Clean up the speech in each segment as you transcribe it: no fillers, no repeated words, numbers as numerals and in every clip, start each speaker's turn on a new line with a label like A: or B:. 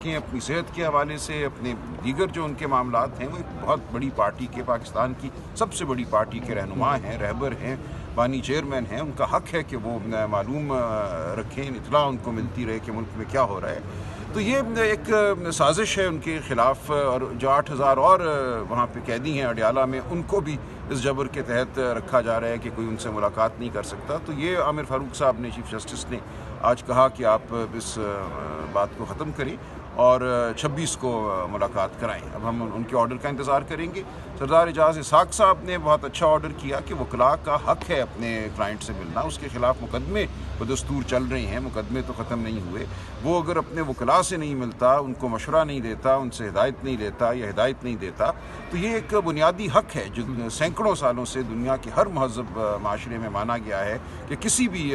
A: देखें अपनी सेहत के हवाले से, अपने दीगर जो उनके मामलात हैं, वो एक बहुत बड़ी पार्टी के, पाकिस्तान की सबसे बड़ी पार्टी के रहनुमा हैं, रहबर हैं, बानी चेयरमैन हैं। उनका हक़ है कि वो मालूम रखें, इत्तला उनको मिलती रहे कि मुल्क में क्या हो रहा है। तो ये एक साजिश है उनके ख़िलाफ़, और जो 8,000 और वहाँ पे कैदी हैं अडियाला में, उनको भी इस जबर के तहत रखा जा रहा है कि कोई उनसे मुलाकात नहीं कर सकता। तो ये आमिर फ़ारूक साहब ने, चीफ जस्टिस ने आज कहा कि आप इस बात को ख़त्म करें और 26 को मुलाकात कराएं। अब हम उनके ऑर्डर का इंतज़ार करेंगे। सरदार एजाज इसाक साहब ने बहुत अच्छा ऑर्डर किया कि वकला का हक़ है अपने क्लाइंट से मिलना। उसके ख़िलाफ़ मुकदमे बदस्तूर चल रहे हैं, मुकदमे तो ख़त्म नहीं हुए। वो अगर अपने वकला से नहीं मिलता, उनको मशवरा नहीं देता, उनसे हिदायत नहीं लेता या हिदायत नहीं देता, तो ये एक बुनियादी हक़ है जो सैकड़ों सालों से दुनिया के हर महज़ब माशरे में माना गया है कि किसी भी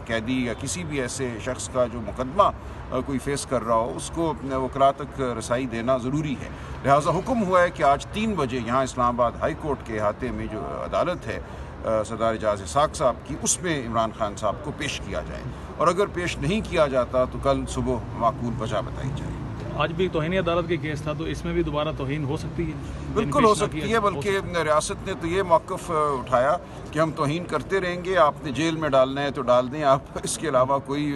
A: कैदी या किसी भी ऐसे शख्स का जो मुकदमा कोई फेस कर रहा हो, उसको वकला तक रसाई देना ज़रूरी है। लिहाजा हुक्म हुआ है कि आज 3 बजे यहाँ इस्लामाबाद हाई कोर्ट के अहाते में जो अदालत है सरदार एजाज इसाक साहब की, उसमें इमरान खान साहब को पेश किया जाए, और अगर पेश नहीं किया जाता तो कल सुबह माकूल वजह बताई जाए।
B: आज भी तौहीन अदालत के केस था, तो इसमें भी दोबारा तौहीन हो सकती है?
A: बिल्कुल हो सकती है, बल्कि रियासत ने तो ये मौक़िफ़ उठाया कि हम तौहीन करते रहेंगे, आपने जेल में डालना है तो डाल दें, आप इसके अलावा कोई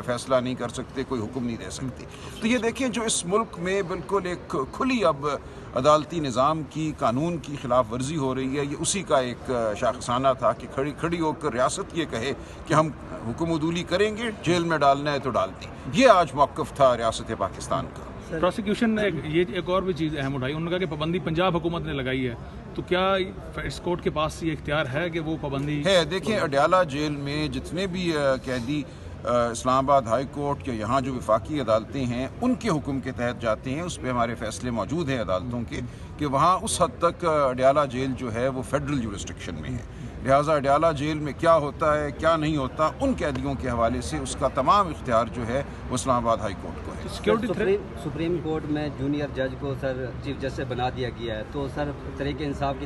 A: फ़ैसला नहीं कर सकते, कोई हुक्म नहीं दे सकते। तो ये देखें, जो इस मुल्क में बिल्कुल एक खुली अब अदालती निज़ाम की, कानून की खिलाफ वर्जी हो रही है, ये उसी का एक शाखसाना था कि खड़ी होकर रियासत ये कहे कि हम हुक्म उदूली करेंगे, जेल में डालना है तो डाल दें। ये आज मौक़िफ़ था रियासत पाकिस्तान का।
B: प्रोसिक्यूशन ने एक और भी चीज़ अहम उठाई, उन्होंने कहा कि पाबंदी पंजाब हुकूमत ने लगाई है, तो क्या इस कोर्ट के पास ये इख्तियार है कि वो पाबंदी
A: है? देखें, अडियाला जेल में जितने भी कैदी इस्लामाबाद हाई कोर्ट या यहाँ जो वफाकी अदालतें हैं उनके हुक्म के तहत जाते हैं, उस पर हमारे फैसले मौजूद हैं अदालतों के कि वहाँ उस हद तक अडियाला जेल जो है वो फेडरल जुरिस्डिक्शन में है। लिहाजा अडियाला जेल में क्या होता है, क्या नहीं होता, उन कैदियों के हवाले से उसका तमाम इख्तियार जो है वो इस्लामाबाद हाई कोर्ट को है।
C: सुप्रीम कोर्ट में जूनियर जज को सर चीफ जस्टिस बना दिया गया है, तो सर तरीके इंसाफ की